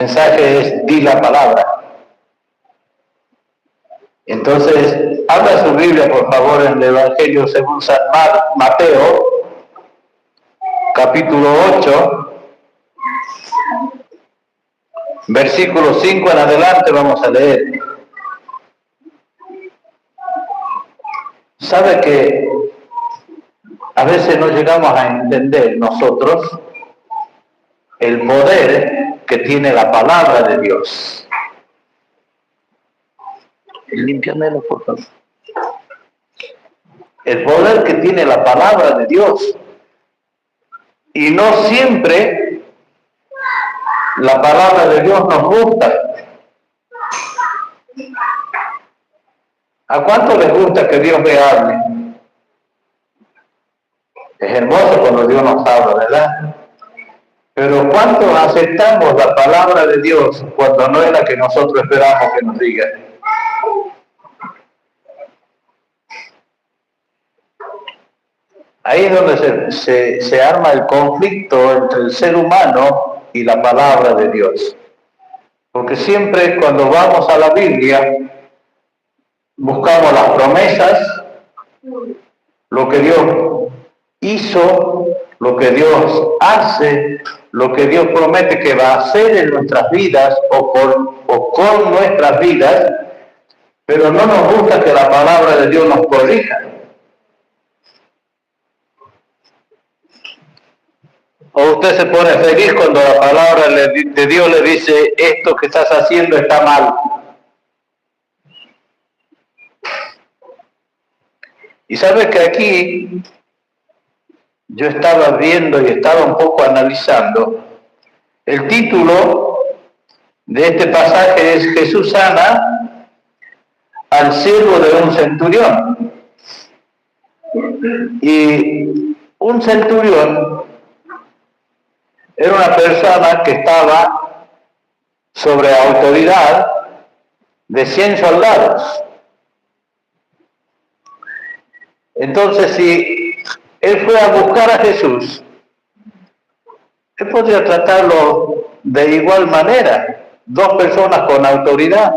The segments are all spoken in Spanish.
mensaje es di la palabra. Entonces, abra su Biblia, por favor, en el Evangelio según San Mateo, capítulo 8, versículo 5 en adelante vamos a leer. Sabe que a veces no llegamos a entender nosotros el poder que tiene la palabra de Dios. Límpiamelo, por favor. El poder que tiene la palabra de Dios. Y no siempre la palabra de Dios nos gusta. ¿A cuánto les gusta que Dios me hable? Es hermoso cuando Dios nos habla, ¿verdad? Pero ¿cuánto aceptamos la palabra de Dios cuando no es la que nosotros esperamos que nos diga? Ahí es donde se arma el conflicto entre el ser humano y la palabra de Dios. Porque siempre cuando vamos a la Biblia, buscamos las promesas, lo que Dios hizo, lo que Dios hace, lo que Dios promete que va a hacer en nuestras vidas o con nuestras vidas, pero no nos gusta que la palabra de Dios nos corrija. O usted se pone feliz cuando la palabra de Dios le dice, esto que estás haciendo está mal. Y sabes que aquí yo estaba viendo y estaba un poco analizando. El título de este pasaje es Jesús sana al siervo de un centurión. Y un centurión era una persona que estaba sobre autoridad de 100 soldados. Entonces, si él fue a buscar a Jesús, él podría tratarlo de igual manera, dos personas con autoridad,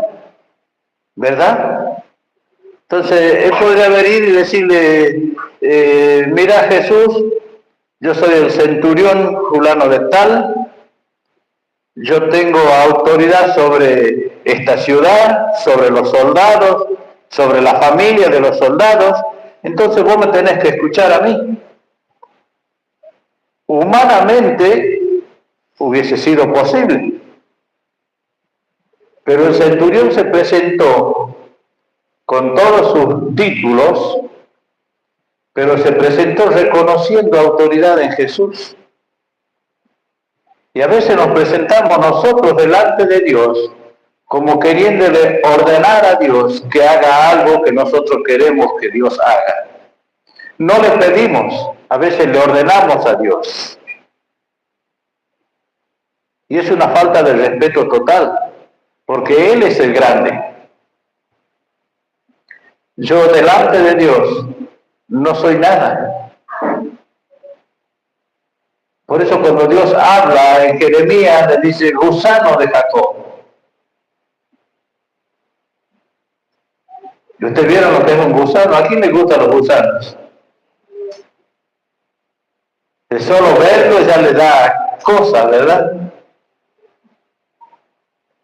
¿verdad? Entonces, él podría venir y decirle, mira Jesús, yo soy el centurión fulano de tal, yo tengo autoridad sobre esta ciudad, sobre los soldados, sobre la familia de los soldados, entonces vos me tenés que escuchar a mí. Humanamente hubiese sido posible, pero el centurión se presentó con todos sus títulos, pero se presentó reconociendo autoridad en Jesús. Y a veces nos presentamos nosotros delante de Dios como queriéndole ordenar a Dios que haga algo que nosotros queremos que Dios haga. No le pedimos, a veces le ordenamos a Dios. Y es una falta de respeto total, porque Él es el grande. Yo delante de Dios no soy nada. Por eso cuando Dios habla en Jeremías le dice gusano de Jacob. ¿Y ustedes vieron lo que es un gusano? ¿A quién le gustan los gusanos? De solo verlo ya le da cosa, ¿verdad?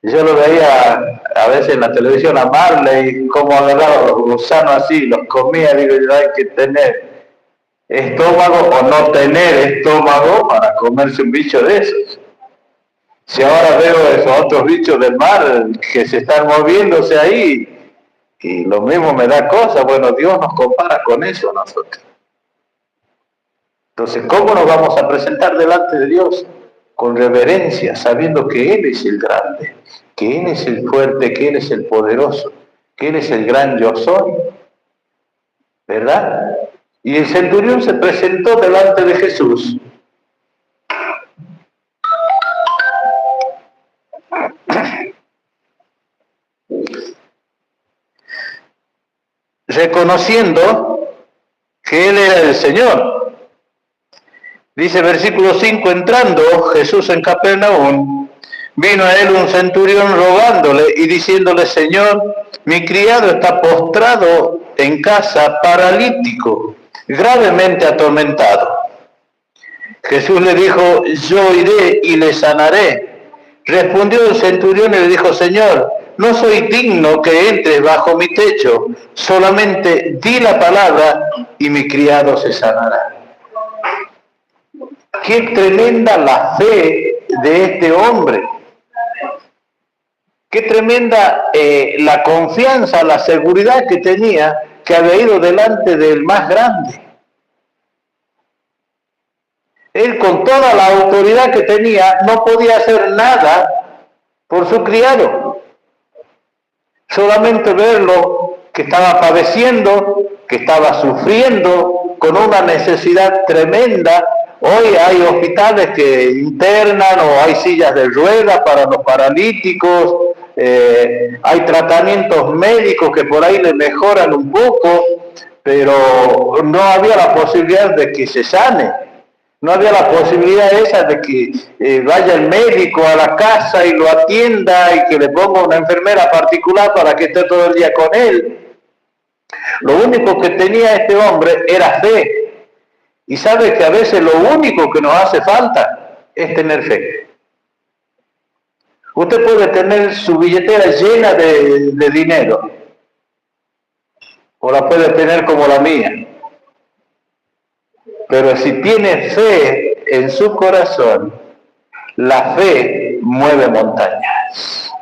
Yo lo veía a veces en la televisión a Marley, cómo agarraba los gusanos así, los comía, digo yo, hay que tener estómago o no tener estómago para comerse un bicho de esos. Si ahora veo esos otros bichos del mar que se están moviéndose ahí, y lo mismo me da cosa, bueno, Dios nos compara con eso nosotros. Entonces, ¿cómo nos vamos a presentar delante de Dios? Con reverencia, sabiendo que Él es el grande, que Él es el fuerte, que Él es el poderoso, que Él es el gran yo soy, ¿verdad? Y el centurión se presentó delante de Jesús. Reconociendo que Él era el Señor. Dice versículo 5, entrando Jesús en Capernaum, vino a él un centurión rogándole y diciéndole: Señor, mi criado está postrado en casa, paralítico, gravemente atormentado. Jesús le dijo: yo iré y le sanaré. Respondió el centurión y le dijo: Señor, no soy digno que entres bajo mi techo, solamente di la palabra y mi criado se sanará. Qué tremenda la fe de este hombre. Qué tremenda la confianza, la seguridad que tenía, que había ido delante del más grande. Él, con toda la autoridad que tenía, no podía hacer nada por su criado. Solamente verlo que estaba padeciendo, que estaba sufriendo, con una necesidad tremenda. Hoy hay hospitales que internan, o hay sillas de ruedas para los paralíticos, hay tratamientos médicos que por ahí le mejoran un poco, pero no había la posibilidad de que se sane. No había la posibilidad esa de que vaya el médico a la casa y lo atienda y que le ponga una enfermera particular para que esté todo el día con él. Lo único que tenía este hombre era fe. Y sabe que a veces lo único que nos hace falta es tener fe. Usted puede tener su billetera llena de dinero, o la puede tener como la mía. Pero si tiene fe en su corazón, la fe mueve montañas.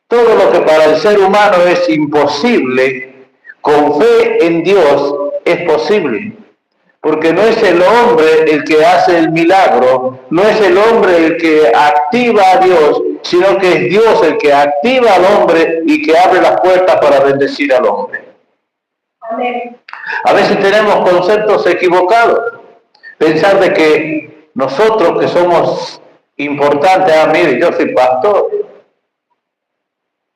Todo lo que para el ser humano es imposible, con fe en Dios es posible. Porque no es el hombre el que hace el milagro, no es el hombre el que activa a Dios, sino que es Dios el que activa al hombre y que abre las puertas para bendecir al hombre. Amén. A veces tenemos conceptos equivocados. Pensar de que nosotros que somos importantes, mire, yo soy pastor.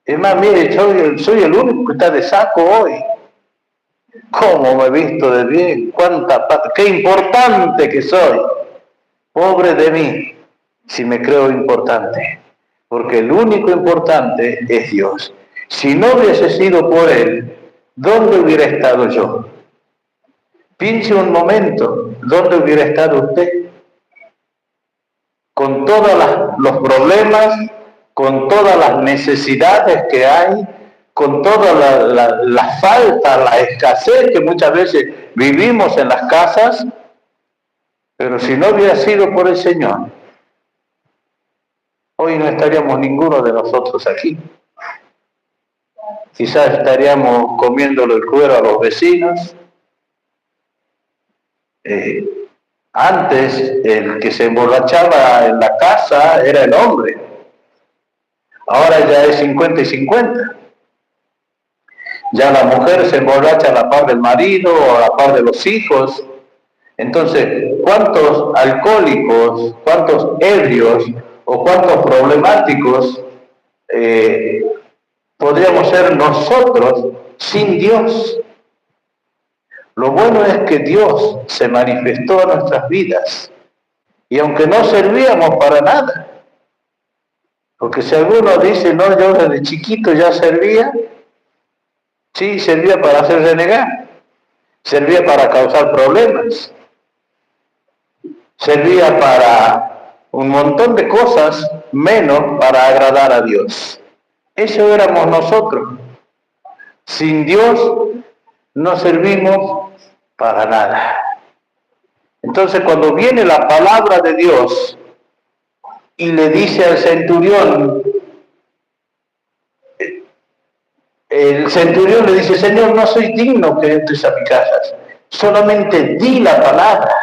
Es más, mire, soy el único que está de saco hoy. ¿Cómo me he visto de bien? ¡Cuánta pata! ¡Qué importante que soy! Pobre de mí, si me creo importante. Porque el único importante es Dios. Si no hubiese sido por Él, ¿dónde hubiera estado yo? Piense un momento, ¿dónde hubiera estado usted? Con todos los problemas, con todas las necesidades que hay, con toda la falta, la escasez que muchas veces vivimos en las casas, pero si no hubiera sido por el Señor, hoy no estaríamos ninguno de nosotros aquí. Quizás estaríamos comiéndole el cuero a los vecinos. Antes el que se emborrachaba en la casa era el hombre. Ahora ya es 50 y 50. Ya la mujer se emborracha a la par del marido o a la par de los hijos. Entonces, ¿cuántos alcohólicos, cuántos ebrios o cuántos problemáticos podríamos ser nosotros sin Dios? Lo bueno es que Dios se manifestó en nuestras vidas. Y aunque no servíamos para nada, porque si alguno dice, no, yo desde chiquito ya servía, sí, servía para hacer renegar, servía para causar problemas, servía para un montón de cosas, menos para agradar a Dios. Eso éramos nosotros. Sin Dios no servimos para nada. Entonces, cuando viene la palabra de Dios y le dice al centurión, el centurión le dice: Señor, no soy digno que entres a mi casa, solamente di la palabra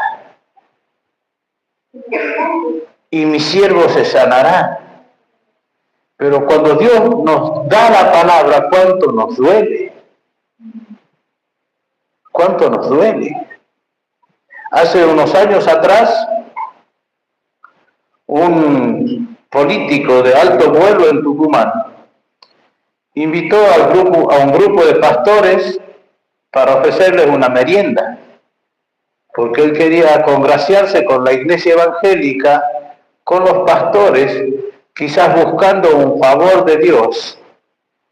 y mi siervo se sanará. Pero cuando Dios nos da la palabra, ¿cuánto nos duele? ¿Cuánto nos duele? Hace unos años atrás, un político de alto vuelo en Tucumán invitó a un grupo de pastores para ofrecerles una merienda, porque él quería congraciarse con la iglesia evangélica, con los pastores quizás buscando un favor de Dios,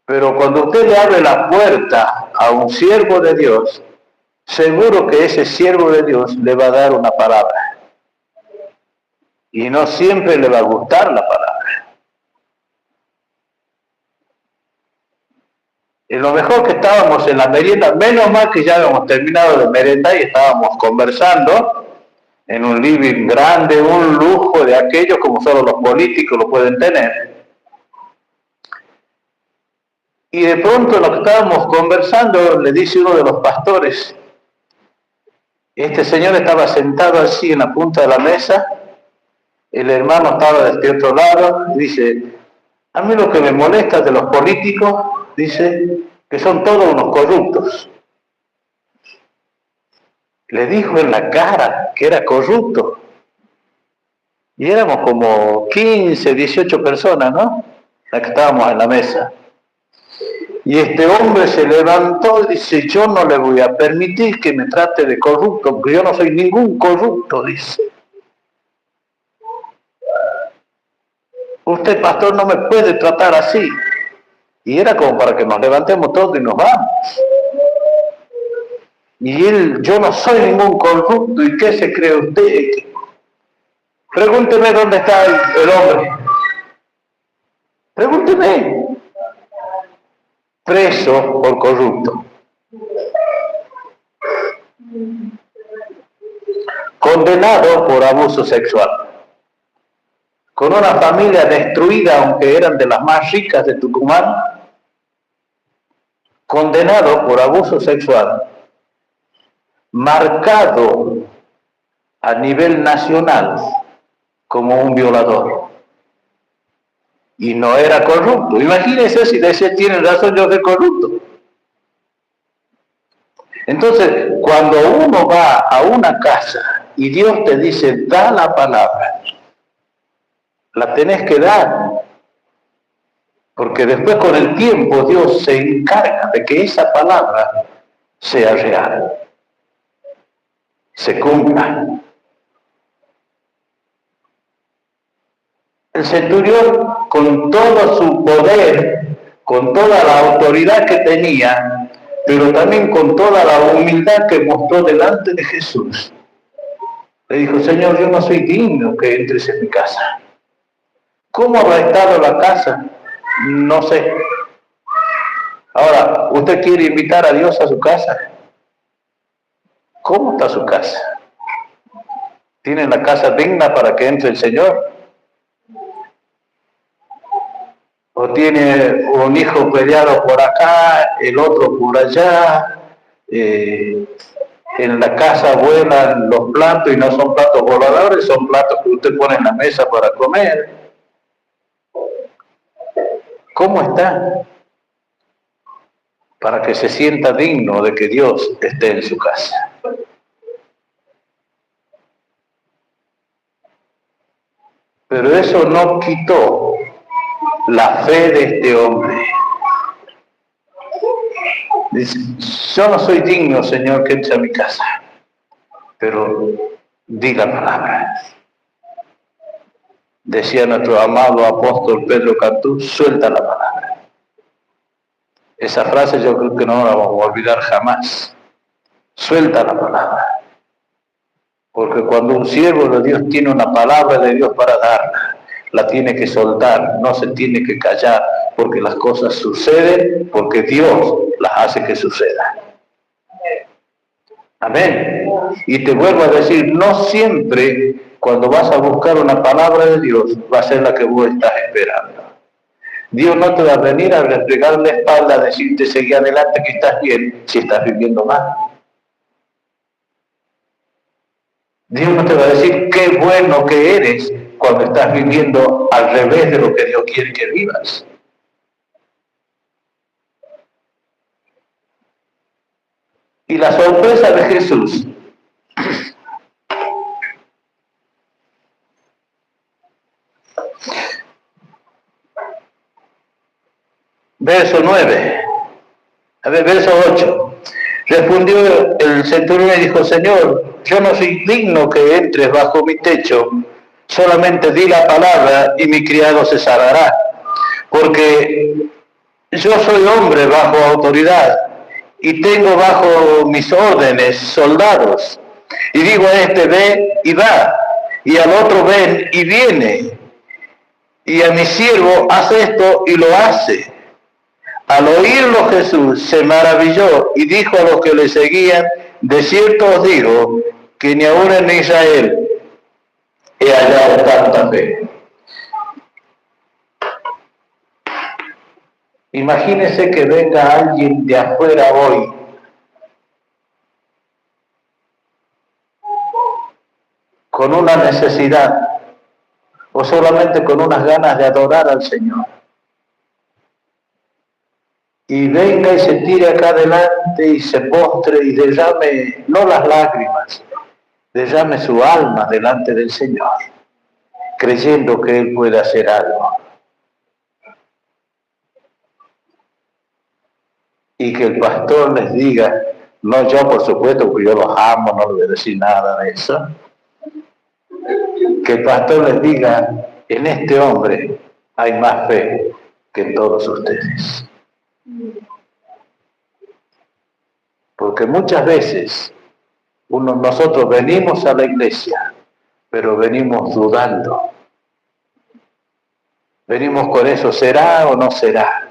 pero cuando usted le abre la puerta a un siervo de Dios, seguro que ese siervo de Dios le va a dar una palabra. Y no siempre le va a gustar la palabra. Y lo mejor que estábamos en la merienda, menos mal que ya habíamos terminado de merendar y estábamos conversando en un living grande, un lujo de aquellos como solo los políticos lo pueden tener. Y de pronto lo que estábamos conversando, le dice uno de los pastores, este señor estaba sentado así en la punta de la mesa, el hermano estaba de este otro lado, y dice, a mí lo que me molesta de los políticos, dice, que son todos unos corruptos. Le dijo en la cara que era corrupto. Y éramos como 15, 18 personas, ¿no? Las que estábamos en la mesa. Y este hombre se levantó y dice, yo no le voy a permitir que me trate de corrupto, porque yo no soy ningún corrupto, dice. Usted, pastor, no me puede tratar así. Y era como para que nos levantemos todos y nos vamos. Y él, yo no soy ningún corrupto, ¿y qué se cree usted? Pregúnteme dónde está el hombre. Pregúnteme. Preso por corrupto. Condenado por abuso sexual. Con una familia destruida, aunque eran de las más ricas de Tucumán. Condenado por abuso sexual. Marcado a nivel nacional como un violador. Y no era corrupto. Imagínense si decía, tiene razón, yo soy corrupto. Entonces, cuando uno va a una casa y Dios te dice, da la palabra, la tenés que dar. Porque después con el tiempo Dios se encarga de que esa palabra sea real. Se cumpla. El centurión, con todo su poder, con toda la autoridad que tenía, pero también con toda la humildad que mostró delante de Jesús, le dijo, Señor, yo no soy digno que entres en mi casa. ¿Cómo habrá estado la casa? No sé. Ahora, ¿usted quiere invitar a Dios a su casa? ¿Cómo está su casa? ¿Tiene la casa digna para que entre el Señor? ¿O tiene un hijo peleado por acá, el otro por allá? En la casa vuelan los platos y no son platos voladores, son platos que usted pone en la mesa para comer. ¿Cómo está? Para que se sienta digno de que Dios esté en su casa. Pero eso no quitó la fe de este hombre. Dice, yo no soy digno, Señor, que entre a mi casa, pero di la palabra. Decía nuestro amado apóstol Pedro Cantú, suelta la palabra. Esa frase yo creo que no la vamos a olvidar jamás. Suelta la palabra. Porque cuando un siervo de Dios tiene una palabra de Dios para darla, la tiene que soltar, no se tiene que callar, porque las cosas suceden porque Dios las hace que sucedan. Amén. Y te vuelvo a decir, no siempre cuando vas a buscar una palabra de Dios va a ser la que vos estás esperando. Dios no te va a venir a refregar la espalda, a decirte seguí adelante que estás bien si estás viviendo mal. Dios no te va a decir qué bueno que eres cuando estás viviendo al revés de lo que Dios quiere que vivas. Y la sorpresa de Jesús verso 9, verso 8. Respondió el centurión y dijo, Señor, yo no soy digno que entres bajo mi techo, solamente di la palabra y mi criado se sanará. Porque yo soy hombre bajo autoridad y tengo bajo mis órdenes soldados. Y digo a este, ve y va, y al otro ven y viene, y a mi siervo hace esto y lo hace. Al oírlo Jesús se maravilló y dijo a los que le seguían, de cierto os digo que ni aun en Israel he hallado tanta fe. Imagínese que venga alguien de afuera hoy con una necesidad o solamente con unas ganas de adorar al Señor. Y venga y se tire acá adelante y se postre y derrame, no las lágrimas, derrame su alma delante del Señor, creyendo que Él puede hacer algo. Y que el pastor les diga, no yo por supuesto, porque yo los amo, no les voy a decir nada de eso, que el pastor les diga, en este hombre hay más fe que en todos ustedes. Porque muchas veces nosotros venimos a la iglesia, pero venimos dudando. Venimos con eso, ¿será o no será?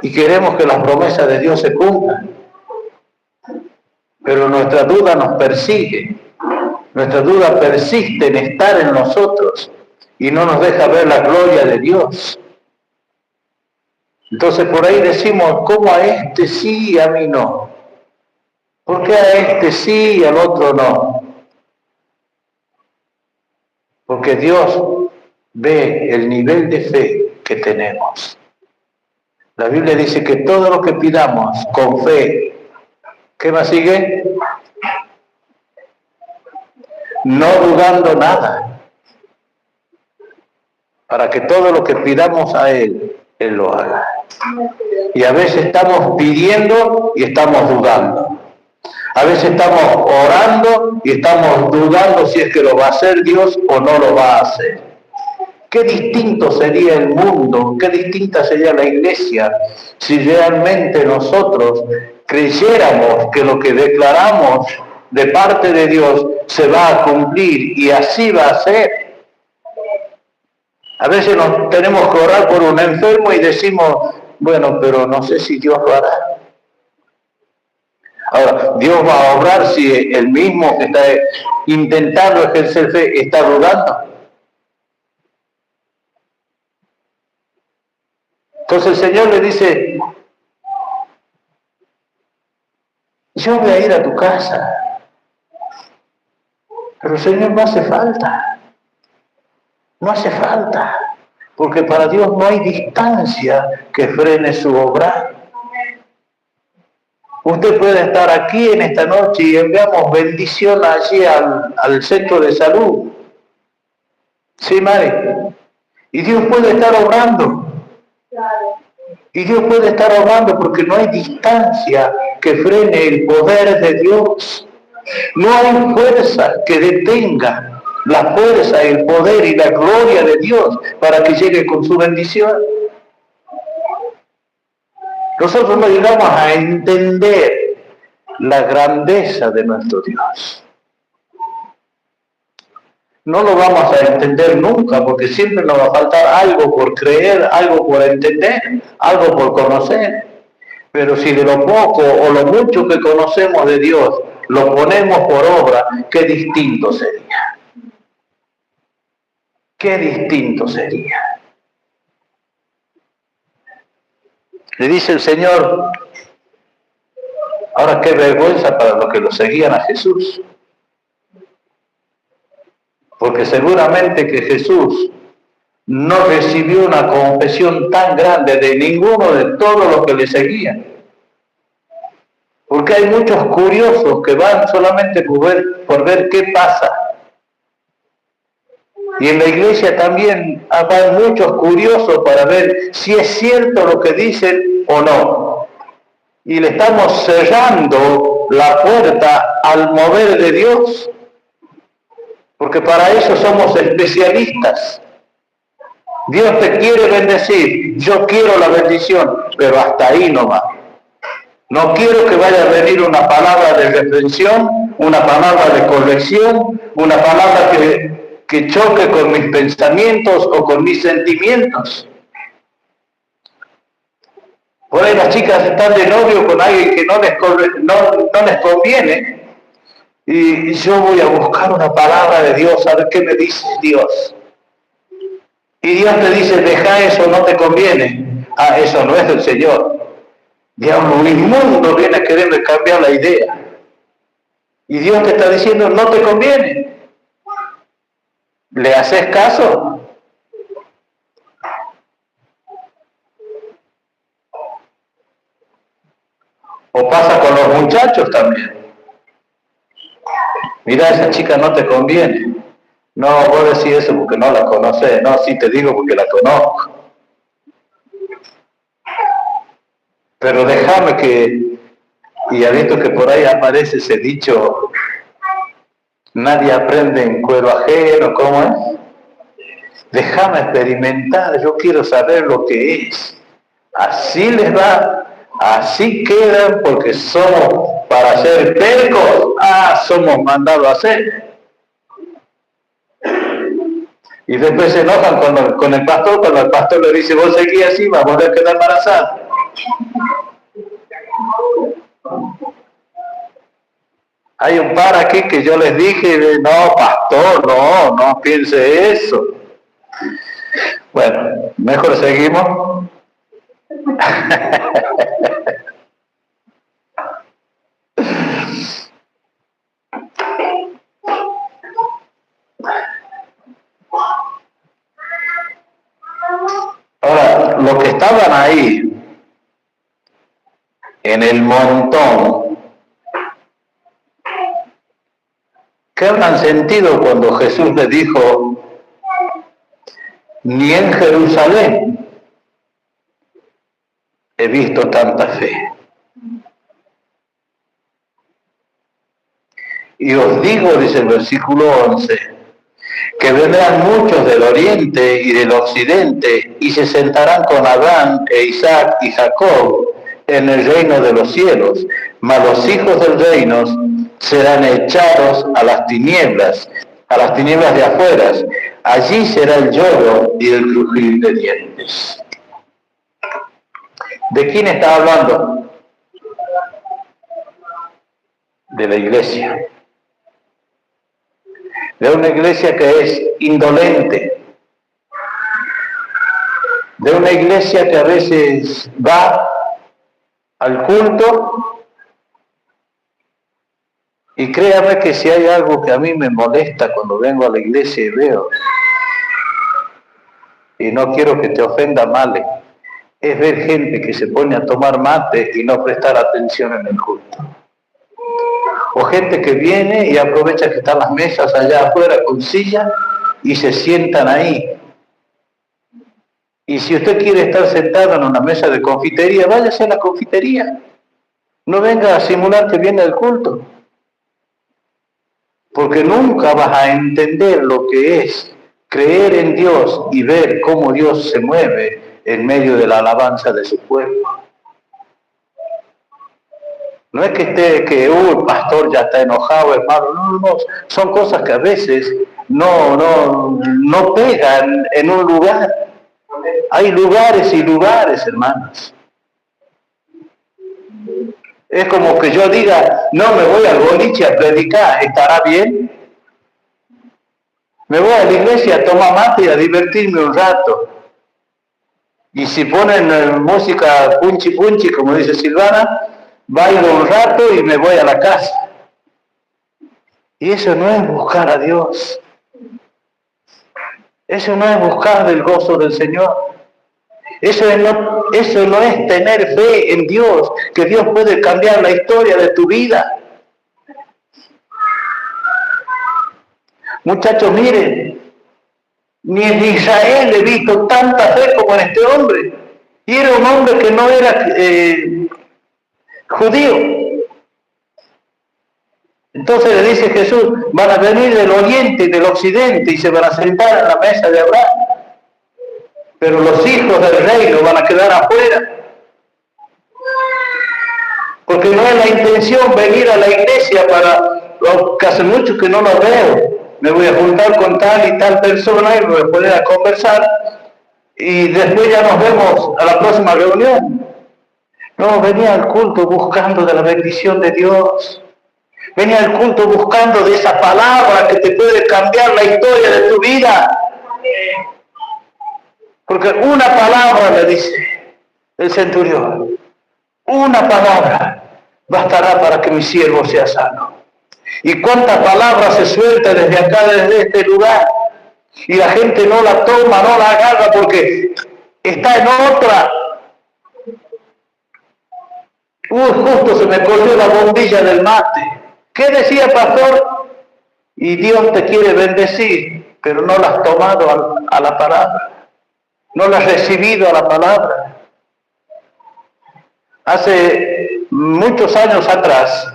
Y queremos que las promesas de Dios se cumplan. Pero nuestra duda nos persigue. Nuestra duda persiste en estar en nosotros y no nos deja ver la gloria de Dios. Entonces por ahí decimos, ¿cómo a este sí y a mí no? ¿Por qué a este sí y al otro no? Porque Dios ve el nivel de fe que tenemos. La Biblia dice que todo lo que pidamos con fe, ¿qué más sigue? No dudando nada, para que todo lo que pidamos a Él, Él lo haga. Y a veces estamos pidiendo y estamos dudando. A veces estamos orando y estamos dudando si es que lo va a hacer Dios o no lo va a hacer. Qué distinto sería el mundo, qué distinta sería la iglesia si realmente nosotros creyéramos que lo que declaramos de parte de Dios se va a cumplir y así va a ser. A veces nos tenemos que orar por un enfermo y decimos, bueno, pero no sé si Dios lo hará. Ahora, Dios va a obrar si el mismo que está intentando ejercer fe está dudando. Entonces el Señor le dice, yo voy a ir a tu casa, pero Señor, no hace falta. No hace falta, porque para Dios no hay distancia que frene su obra. Usted puede estar aquí en esta noche y enviamos bendición allí al centro de salud. Sí, Mari. Y Dios puede estar obrando. Y Dios puede estar obrando porque no hay distancia que frene el poder de Dios. No hay fuerza que detenga la fuerza, el poder y la gloria de Dios para que llegue con su bendición. Nosotros no llegamos a entender la grandeza de nuestro Dios. No lo vamos a entender nunca porque siempre nos va a faltar algo por creer, algo por entender, algo por conocer. Pero si de lo poco o lo mucho que conocemos de Dios lo ponemos por obra, qué distinto sería. Qué distinto sería. Le dice el Señor, ahora qué vergüenza para los que lo seguían a Jesús. Porque seguramente que Jesús no recibió una confesión tan grande de ninguno de todos los que le seguían. Porque hay muchos curiosos que van solamente por ver qué pasa. Y en la iglesia también hay muchos curiosos para ver si es cierto lo que dicen o no. Y le estamos cerrando la puerta al mover de Dios. porque para eso somos especialistas. Dios te quiere bendecir, yo quiero la bendición, pero hasta ahí nomás. No quiero que vaya a venir una palabra de reprensión, una palabra de corrección, una palabra que choque con mis pensamientos o con mis sentimientos. Por ahí las chicas están de novio con alguien que no les conviene, y yo voy a buscar una palabra de Dios, a ver qué me dice Dios. Y Dios te dice, deja eso, no te conviene. Ah, eso no es del Señor. Diablo inmundo viene a quererme cambiar la idea. Y Dios te está diciendo, no te conviene. ¿Le haces caso? O pasa con los muchachos también. Mira, esa chica no te conviene. No, vos decís eso porque no la conoces. No, sí te digo porque la conozco. Pero déjame que, y ha visto que por ahí aparece ese dicho, nadie aprende en cuero ajeno, ¿cómo es? Déjame experimentar, yo quiero saber lo que es. Así les va, así quedan, porque somos para ser percos, somos mandados a hacer. Y después se enojan con el pastor, cuando el pastor le dice, vos seguís así, vas a volver a quedar embarazada. Hay un par aquí que yo les dije, no, pastor, no piense eso. Bueno, mejor seguimos. Ahora, los que estaban ahí, en el montón, ¿qué habrán sentido cuando Jesús les dijo, ni en Jerusalén he visto tanta fe? Y os digo, dice el versículo 11, que vendrán muchos del oriente y del occidente y se sentarán con Abraham e Isaac y Jacob en el reino de los cielos, mas los hijos del reino serán echados a las tinieblas de afuera. Allí será el lloro y el crujir de dientes. ¿De quién está hablando? De la iglesia. De una iglesia que es indolente, de una iglesia que a veces va al culto, y créame que si hay algo que a mí me molesta cuando vengo a la iglesia y veo, y no quiero que te ofenda mal, es ver gente que se pone a tomar mate y no prestar atención en el culto. O gente que viene y aprovecha que están las mesas allá afuera con sillas y se sientan ahí. Y si usted quiere estar sentado en una mesa de confitería, váyase a la confitería. No venga a simular que viene al culto. Porque nunca vas a entender lo que es creer en Dios y ver cómo Dios se mueve en medio de la alabanza de su pueblo. No es que el pastor ya está enojado, hermano. No. Son cosas que a veces no pegan en un lugar. Hay lugares y lugares, hermanos. Es como que yo diga, no me voy al boliche a predicar, ¿estará bien? Me voy a la iglesia a tomar mate y a divertirme un rato. Y si ponen música punchi punchi, como dice Silvana, bailo un rato y me voy a la casa. Y eso no es buscar a Dios. Eso no es buscar el gozo del Señor. Eso no es tener fe en Dios, que Dios puede cambiar la historia de tu vida. Muchachos, miren, ni en Israel he visto tanta fe como en este hombre. Y era un hombre que no era judío. Entonces le dice Jesús, van a venir del oriente y del occidente y se van a sentar en la mesa de Abraham. Pero los hijos del reino van a quedar afuera. Porque no es la intención venir a la iglesia para, que hace mucho que no lo veo. Me voy a juntar con tal y tal persona y me voy a poner a conversar y después ya nos vemos a la próxima reunión. No, venía al culto buscando de la bendición de Dios. Venía al culto buscando de esa palabra que te puede cambiar la historia de tu vida. Porque una palabra, le dice el centurión, una palabra bastará para que mi siervo sea sano. ¿Y cuántas palabras se sueltan desde acá, desde este lugar? Y la gente no la toma, no la agarra porque está en otra. Justo se me corrió la bombilla del mate. ¿Qué decía pastor? Y Dios te quiere bendecir, pero no la has tomado a la palabra. No la has recibido a la palabra. Hace muchos años atrás,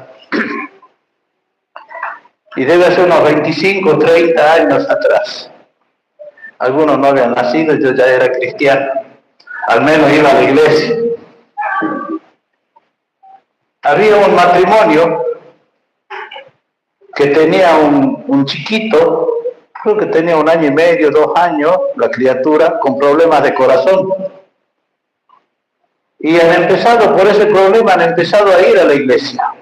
y debe ser unos 25, 30 años atrás, algunos no habían nacido, yo ya era cristiano, al menos iba a la iglesia. Había un matrimonio que tenía un chiquito, creo que tenía 1 año y medio, 2 años, la criatura, con problemas de corazón. Y han empezado, por ese problema, han empezado a ir a la iglesia.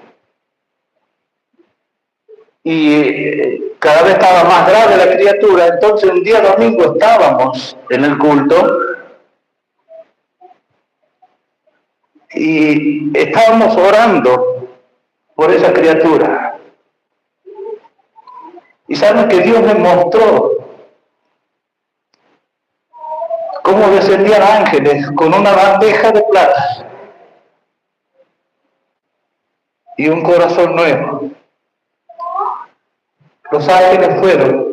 Y cada vez estaba más grave la criatura. Entonces un día domingo estábamos en el culto y estábamos orando por esa criatura. Y saben que Dios me mostró cómo descendían ángeles con una bandeja de plata y un corazón nuevo. Los ángeles fueron,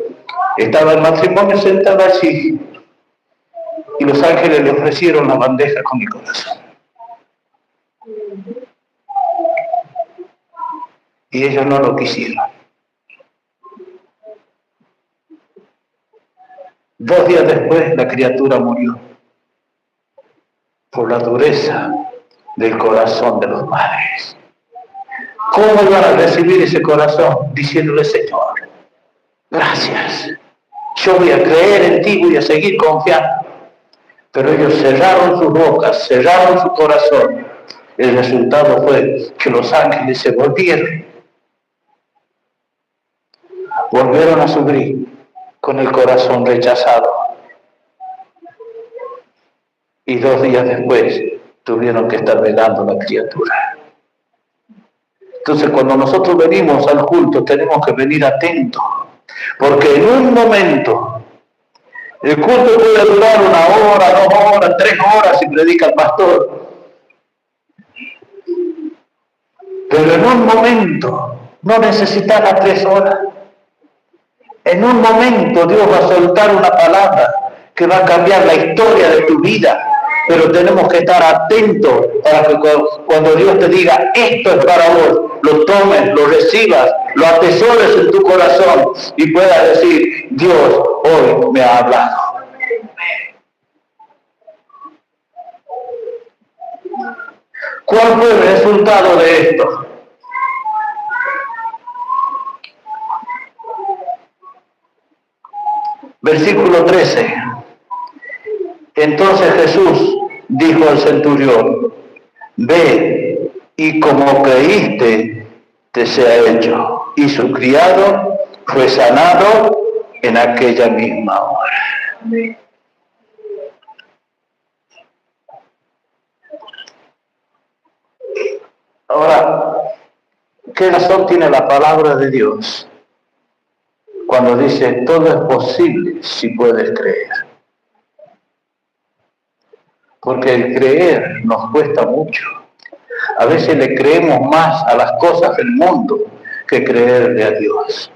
estaba el matrimonio sentado allí y los ángeles le ofrecieron la bandeja con mi corazón. Y ellos no lo quisieron. 2 días después la criatura murió por la dureza del corazón de los padres. ¿Cómo iban a recibir ese corazón? Diciéndole, Señor, gracias, yo voy a creer en ti, voy a seguir confiando. Pero ellos cerraron sus bocas, cerraron su corazón. El resultado fue que los ángeles se volvieron a subir con el corazón rechazado. Y 2 días después tuvieron que estar velando la criatura. Entonces, cuando nosotros venimos al culto, tenemos que venir atentos, porque en un momento, el culto puede durar 1 hora, 2 horas, 3 horas si predica el pastor, pero en un momento no necesitas las 3 horas. En un momento Dios va a soltar una palabra que va a cambiar la historia de tu vida. Pero tenemos que estar atentos para que cuando Dios te diga, esto es para vos, lo tomes, lo recibas, lo atesores en tu corazón y puedas decir, Dios hoy me ha hablado. ¿Cuál fue el resultado de esto? Versículo 13. Entonces Jesús dijo al centurión, ve y como creíste te sea hecho. Y su criado fue sanado en aquella misma hora. Ahora, ¿qué razón tiene la palabra de Dios cuando dice todo es posible si puedes creer? Porque el creer nos cuesta mucho. A veces le creemos más a las cosas del mundo que creerle a Dios.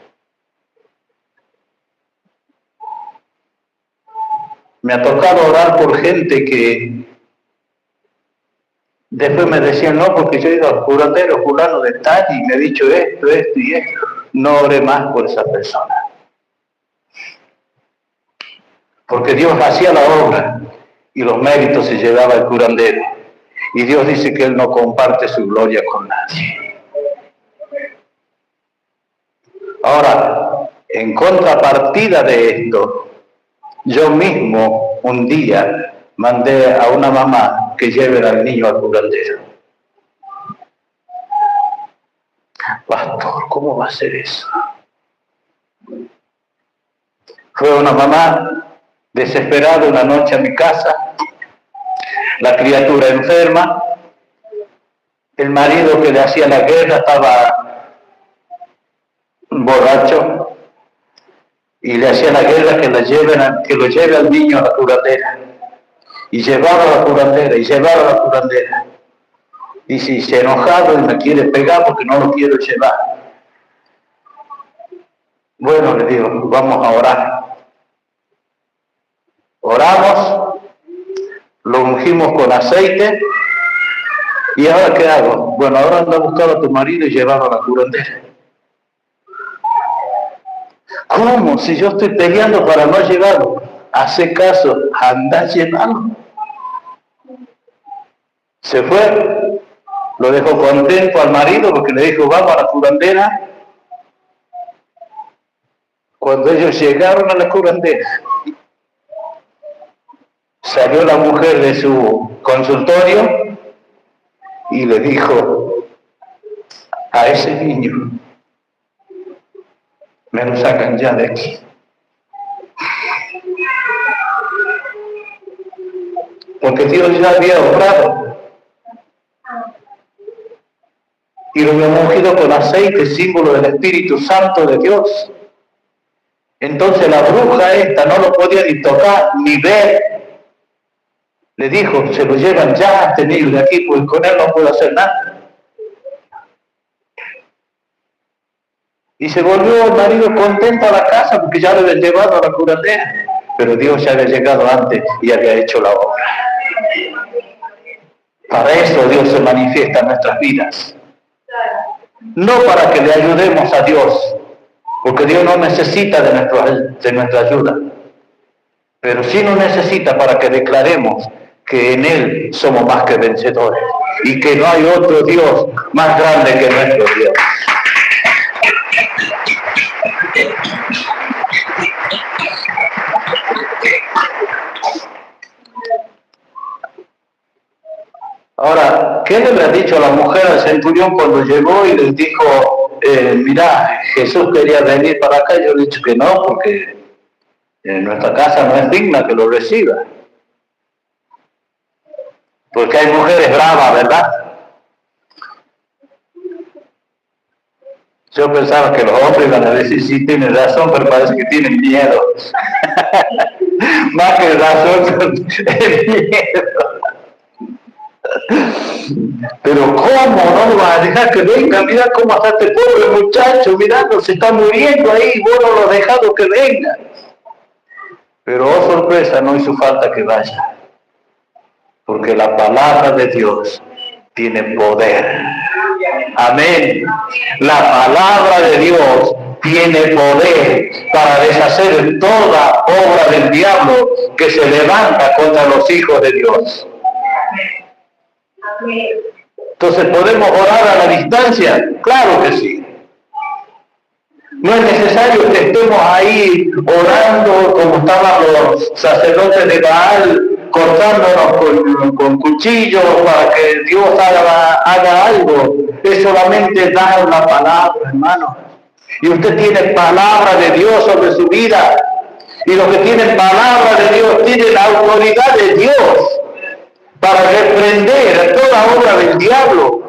Me ha tocado orar por gente que Después me decían, no, porque yo he ido al curandero fulano de tal y me ha dicho esto, esto y esto. No oré más por esa persona. Porque Dios hacía la obra y los méritos se llevaba el curandero. Y Dios dice que Él no comparte su gloria con nadie. Ahora, en contrapartida de esto, yo mismo un día mandé a una mamá que lleve al niño al curandero. Pastor, ¿cómo va a ser eso? Fue una mamá desesperada una noche a mi casa, la criatura enferma, el marido que le hacía la guerra estaba borracho y le hacía la guerra que lo lleve al niño a la curandera. Y llevaba a la curandera, y llevaba a la curandera. Y si se enojado y me quiere pegar porque no lo quiero llevar. Bueno, le digo, vamos a orar. Oramos, lo ungimos con aceite. ¿Y ahora qué hago? Bueno, ahora anda a buscar a tu marido y llevarlo a la curandera. ¿Cómo? Si yo estoy peleando para no llevarlo. Hace caso, anda a llevarlo. Se fue, lo dejó contento al marido porque le dijo, vamos a la curandera. Cuando ellos llegaron a la curandera, salió la mujer de su consultorio y le dijo a ese niño, me lo sacan ya de aquí. Porque Dios ya había obrado. Y lo había ungido con aceite, símbolo del Espíritu Santo de Dios. Entonces la bruja esta no lo podía ni tocar ni ver. Le dijo, se lo llevan ya a este niño de aquí, pues con él no puedo hacer nada. Y se volvió el marido contento a la casa porque ya lo habían llevado a la curandera. Pero Dios ya había llegado antes y había hecho la obra. Para eso Dios se manifiesta en nuestras vidas. No para que le ayudemos a Dios, porque Dios no necesita de nuestra ayuda. Pero sí nos necesita para que declaremos que en Él somos más que vencedores y que no hay otro Dios más grande que nuestro Dios. Ahora, ¿qué le habrá dicho a la mujer al centurión cuando llegó y les dijo, mirá, Jesús quería venir para acá? Yo le he dicho que no, porque nuestra casa no es digna que lo reciba. Porque hay mujeres bravas, ¿verdad? Yo pensaba que los hombres iban a decir, sí, tienen razón, pero parece que tienen miedo. Más que razón, es miedo. Pero ¿cómo no lo vas a dejar que venga? Mira cómo está este pobre muchacho, mirando, se está muriendo ahí, y vos no lo has dejado que venga. Pero oh sorpresa, no hizo falta que vaya, porque la palabra de Dios tiene poder. Amén. La palabra de Dios tiene poder para deshacer toda obra del diablo que se levanta contra los hijos de Dios. Entonces, ¿podemos orar a la distancia? Claro que sí. No es necesario que estemos ahí orando como estaban los sacerdotes de Baal, cortándonos con cuchillos para que Dios haga algo. Es solamente dar la palabra, hermano. Y usted tiene palabra de Dios sobre su vida. Y los que tienen palabra de Dios tienen la autoridad de Dios para reprender toda obra del diablo,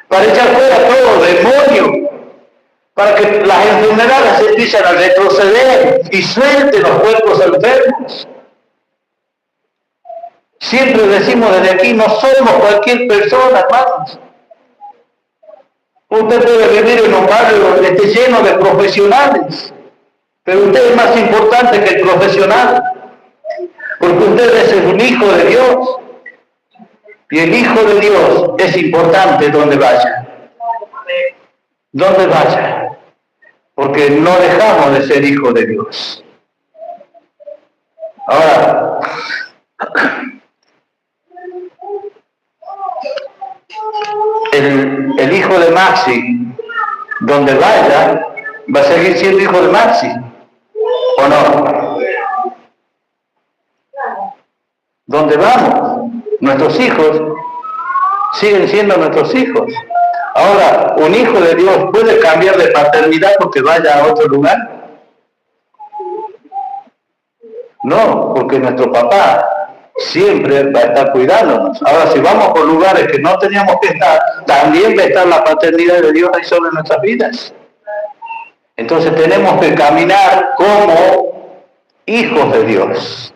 para echar fuera todo demonio, para que las enfermedades se empiecen a retroceder y suelten los cuerpos enfermos. Siempre decimos desde aquí, no somos cualquier persona, hermanos. Usted puede vivir en un barrio que esté lleno de profesionales, pero usted es más importante que el profesional, porque usted es un hijo de Dios. Y el Hijo de Dios es importante donde vaya. Donde vaya. Porque no dejamos de ser hijos de Dios. Ahora, el hijo de Maxi, donde vaya, va a seguir siendo hijo de Maxi, ¿o no? ¿Dónde vamos? Nuestros hijos siguen siendo nuestros hijos. Ahora, ¿un hijo de Dios puede cambiar de paternidad porque vaya a otro lugar? No, porque nuestro papá siempre va a estar cuidándonos. Ahora, si vamos por lugares que no teníamos que estar, también va a estar la paternidad de Dios ahí sobre nuestras vidas. Entonces tenemos que caminar como hijos de Dios.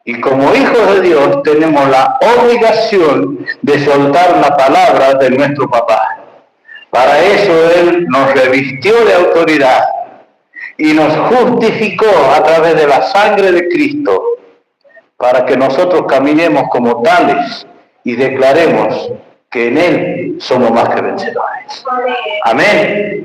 Y como hijos de Dios tenemos la obligación de soltar la palabra de nuestro papá. Para eso Él nos revistió de autoridad y nos justificó a través de la sangre de Cristo, para que nosotros caminemos como tales y declaremos que en Él somos más que vencedores. Amén.